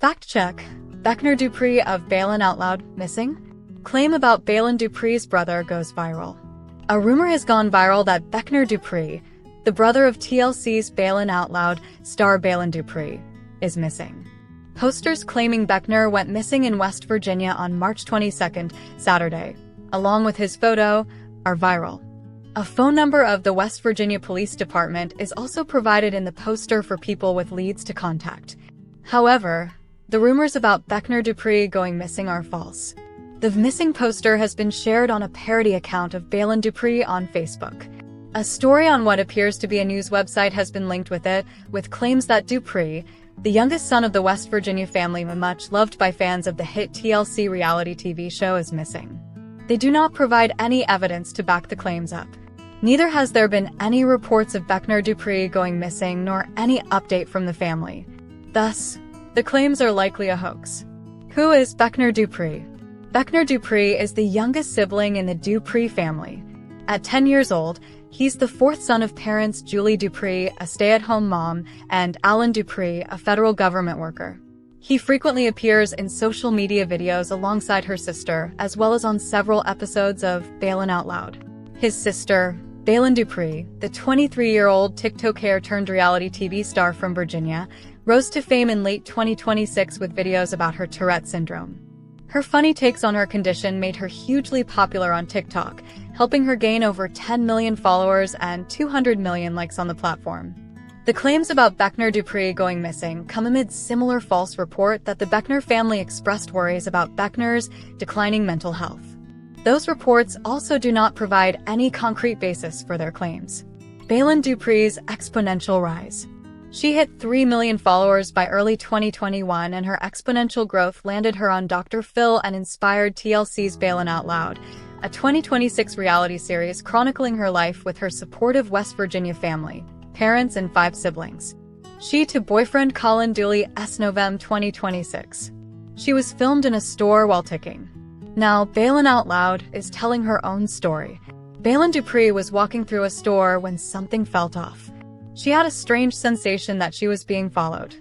Fact check. Baylen Dupri of Baylen Out Loud missing? Claim about Baylen Dupri's brother goes viral. A rumor has gone viral that Baylen Dupri, the brother of TLC's Baylen Out Loud star Baylen Dupri, is missing. Posters claiming Baylen went missing in West Virginia on March 22nd, Saturday, along with his photo, are viral. A phone number of the West Virginia Police Department is also provided in the poster for people with leads to contact. However, the rumors about Baylen Dupri going missing are false. The missing poster has been shared on a parody account of Baylen Dupri on Facebook. A story on what appears to be a news website has been linked with it, with claims that Dupree, the youngest son of the West Virginia family much loved by fans of the hit TLC reality TV show, is missing. They do not provide any evidence to back the claims up. Neither has there been any reports of Baylen Dupri going missing nor any update from the family. Thus, the claims are likely a hoax. Who is Baylen Dupri? Baylen Dupri is the youngest sibling in the Dupree family. At 10 years old, he's the fourth son of parents Julie Dupree, a stay-at-home mom, and Alana B4, a federal government worker. He frequently appears in social media videos alongside her sister, as well as on several episodes of Baylen Out Loud. His sister, Baylen Dupri, the 23-year-old TikToker turned reality TV star from Virginia, rose to fame in late 2026 with videos about her Tourette syndrome. Her funny takes on her condition made her hugely popular on TikTok, helping her gain over 10 million followers and 200 million likes on the platform. The claims about Baylen Dupri going missing come amid similar false report that the Baylen family expressed worries about Baylen's declining mental health. Those reports also do not provide any concrete basis for their claims. Baylen Dupri's exponential rise. She hit 3 million followers by early 2021, and her exponential growth landed her on Dr. Phil and inspired TLC's Baylen Out Loud, a 2026 reality series chronicling her life with her supportive West Virginia family, parents, and 5 siblings. She to boyfriend Colin Dooley November 2026. She was filmed in a store while ticking. Now, Baylen Out Loud is telling her own story. Baylen Dupri was walking through a store when something felt off. She had a strange sensation that she was being followed.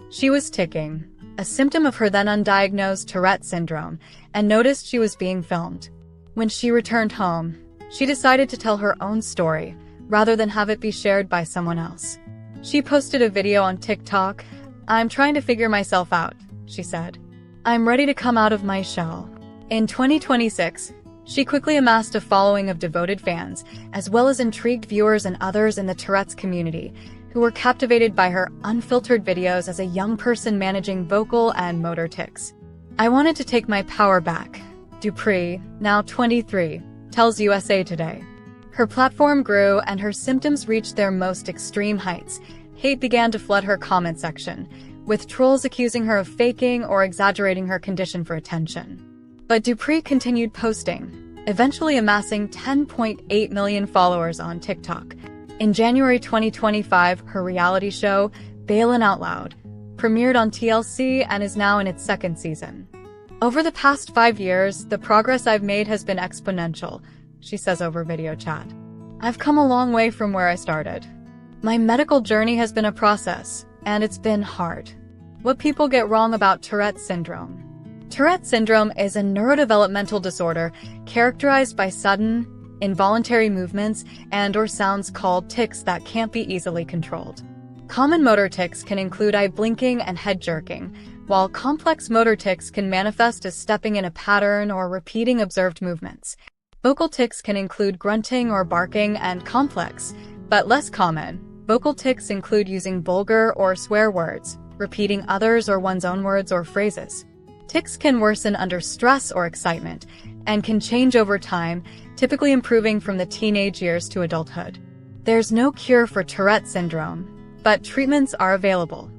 She was ticking, a symptom of her then undiagnosed Tourette syndrome, and noticed she was being filmed. When she returned home, she decided to tell her own story, rather than have it be shared by someone else. She posted a video on TikTok. "I'm trying to figure myself out," she said. "I'm ready to come out of my shell." In 2026, she quickly amassed a following of devoted fans, as well as intrigued viewers and others in the Tourette's community, who were captivated by her unfiltered videos as a young person managing vocal and motor tics. "I wanted to take my power back," Dupree, now 23, tells USA Today. Her platform grew and her symptoms reached their most extreme heights. Hate began to flood her comment section, with trolls accusing her of faking or exaggerating her condition for attention. But Dupree continued posting, eventually amassing 10.8 million followers on TikTok. In January 2025, her reality show, Baylen Out Loud, premiered on TLC and is now in its 2nd season. "Over the past 5 years, the progress I've made has been exponential," she says over video chat. "I've come a long way from where I started. My medical journey has been a process, and it's been hard." What people get wrong about Tourette syndrome. Tourette syndrome is a neurodevelopmental disorder characterized by sudden, involuntary movements and/or sounds called tics that can't be easily controlled. Common motor tics can include eye blinking and head jerking, while complex motor tics can manifest as stepping in a pattern or repeating observed movements. Vocal tics can include grunting or barking, and complex, but less common, vocal tics include using vulgar or swear words, repeating others or one's own words or phrases. Tics can worsen under stress or excitement, and can change over time, typically improving from the teenage years to adulthood. There's no cure for Tourette syndrome, but treatments are available.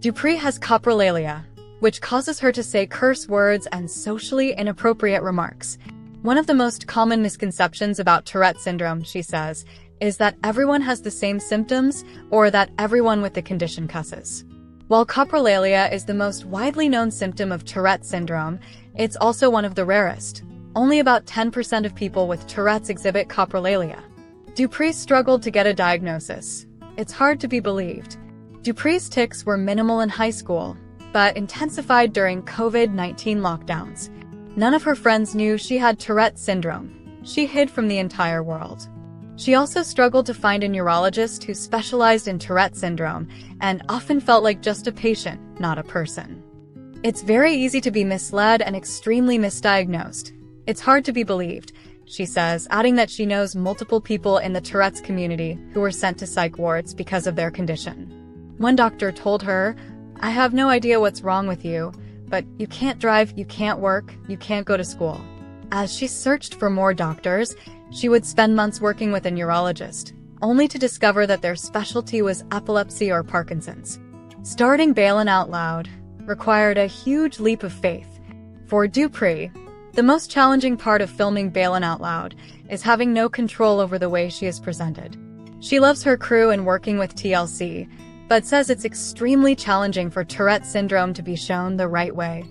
Dupree has coprolalia, which causes her to say curse words and socially inappropriate remarks. One of the most common misconceptions about Tourette syndrome, she says, is that everyone has the same symptoms or that everyone with the condition cusses. While coprolalia is the most widely known symptom of Tourette syndrome, it's also one of the rarest. Only about 10% of people with Tourette's exhibit coprolalia. Dupree struggled to get a diagnosis. It's hard to be believed. Dupree's tics were minimal in high school, but intensified during COVID-19 lockdowns. None of her friends knew she had Tourette syndrome. She hid from the entire world. She also struggled to find a neurologist who specialized in Tourette syndrome and often felt like just a patient, not a person. It's very easy to be misled and extremely misdiagnosed. It's hard to be believed, she says, adding that she knows multiple people in the Tourette's community who were sent to psych wards because of their condition. One doctor told her, "I have no idea what's wrong with you, but you can't drive, you can't work, you can't go to school." As she searched for more doctors, she would spend months working with a neurologist, only to discover that their specialty was epilepsy or Parkinson's. Starting Baylen Out Loud required a huge leap of faith. For Dupree, the most challenging part of filming Baylen Out Loud is having no control over the way she is presented. She loves her crew and working with TLC, but says it's extremely challenging for Tourette syndrome to be shown the right way.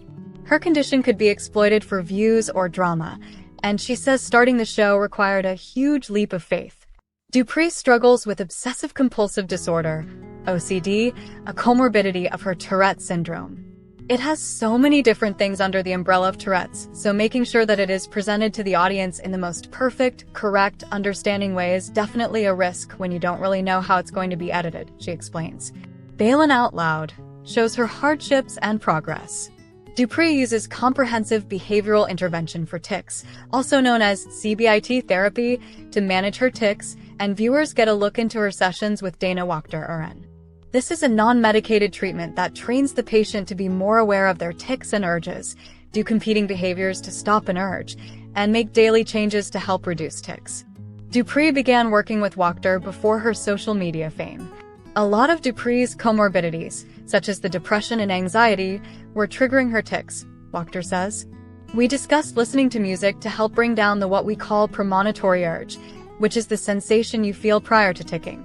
Her condition could be exploited for views or drama, and she says starting the show required a huge leap of faith. Dupree struggles with obsessive-compulsive disorder, OCD, a comorbidity of her Tourette syndrome. It has so many different things under the umbrella of Tourette's, so making sure that it is presented to the audience in the most perfect, correct, understanding way is definitely a risk when you don't really know how it's going to be edited, she explains. Baylen Out Loud shows her hardships and progress. Dupree uses comprehensive behavioral intervention for tics, also known as CBIT therapy, to manage her tics, and viewers get a look into her sessions with baylenoutloudtrailer. This is a non-medicated treatment that trains the patient to be more aware of their tics and urges, do competing behaviors to stop an urge, and make daily changes to help reduce tics. Dupree began working with Wachter before her social media fame. A lot of Dupree's comorbidities, such as the depression and anxiety, were triggering her tics, Wachter says. We discussed listening to music to help bring down the what we call premonitory urge, which is the sensation you feel prior to ticking.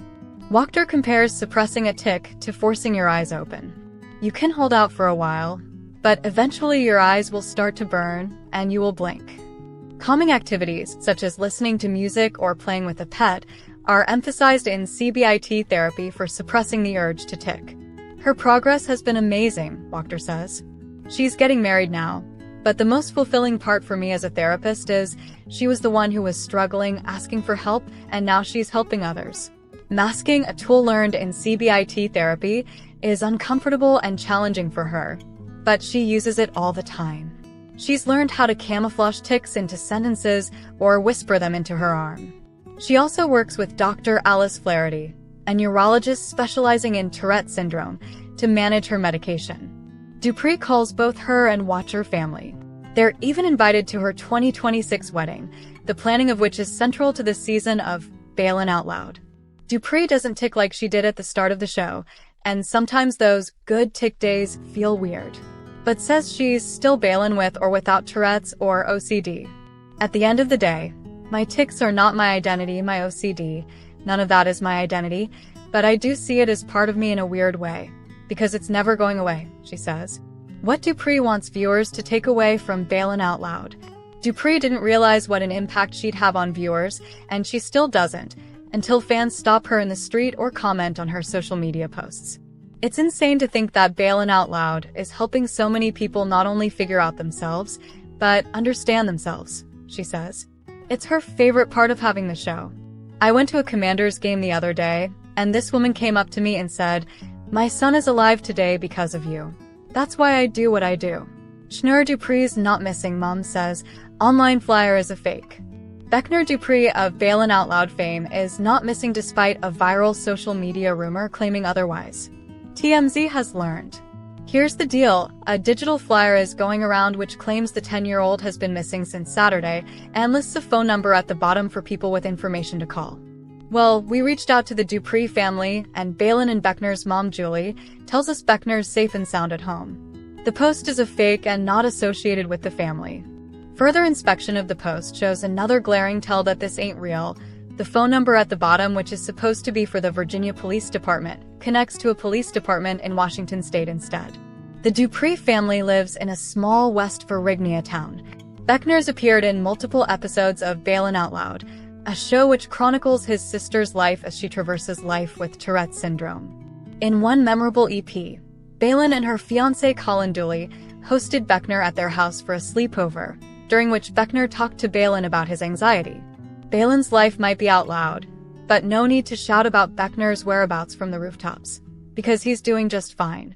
Wachter compares suppressing a tic to forcing your eyes open. You can hold out for a while, but eventually your eyes will start to burn and you will blink. Calming activities, such as listening to music or playing with a pet, are emphasized in CBIT therapy for suppressing the urge to tic. Her progress has been amazing, Wachter says. She's getting married now, but the most fulfilling part for me as a therapist is she was the one who was struggling, asking for help, and now she's helping others. Masking, a tool learned in CBIT therapy, is uncomfortable and challenging for her, but she uses it all the time. She's learned how to camouflage tics into sentences or whisper them into her arm. She also works with Dr. Alice Flaherty, a neurologist specializing in Tourette syndrome, to manage her medication. Dupree calls both her and Wachter family. They're even invited to her 2026 wedding, the planning of which is central to this season of Baylen Out Loud. Dupree doesn't tic like she did at the start of the show, and sometimes those good tic days feel weird, but says she's still Baylen with or without Tourette's or OCD. At the end of the day, my tics are not my identity, my OCD. None of that is my identity, but I do see it as part of me in a weird way, because it's never going away, she says. What Dupree wants viewers to take away from Baylen Out Loud. Dupree didn't realize what an impact she'd have on viewers, and she still doesn't, until fans stop her in the street or comment on her social media posts. It's insane to think that Baylen Out Loud is helping so many people not only figure out themselves, but understand themselves, she says. It's her favorite part of having the show. I went to a Commanders game the other day, and this woman came up to me and said, "My son is alive today because of you. That's why I do what I do." Schnur Dupree's not missing mom says, "Online flyer is a fake." Beckner Dupree of Baylen Out Loud fame is not missing despite a viral social media rumor claiming otherwise. TMZ has learned. Here's the deal, a digital flyer is going around which claims the 10-year-old has been missing since Saturday and lists a phone number at the bottom for people with information to call. Well, we reached out to the Dupree family, and Baylen and Beckner's mom Julie tells us Beckner's safe and sound at home. The post is a fake and not associated with the family. Further inspection of the post shows another glaring tell that this ain't real. The phone number at the bottom, which is supposed to be for the Virginia Police Department, connects to a police department in Washington state instead. The Dupree family lives in a small West Virginia town. Beckner's appeared in multiple episodes of Baylen Out Loud, a show which chronicles his sister's life as she traverses life with Tourette syndrome. In one memorable EP, Baylen and her fiancé Colin Dooley hosted Beckner at their house for a sleepover, during which Beckner talked to Baylen about his anxiety. Baylen's life might be out loud, but no need to shout about Beckner's whereabouts from the rooftops, because he's doing just fine.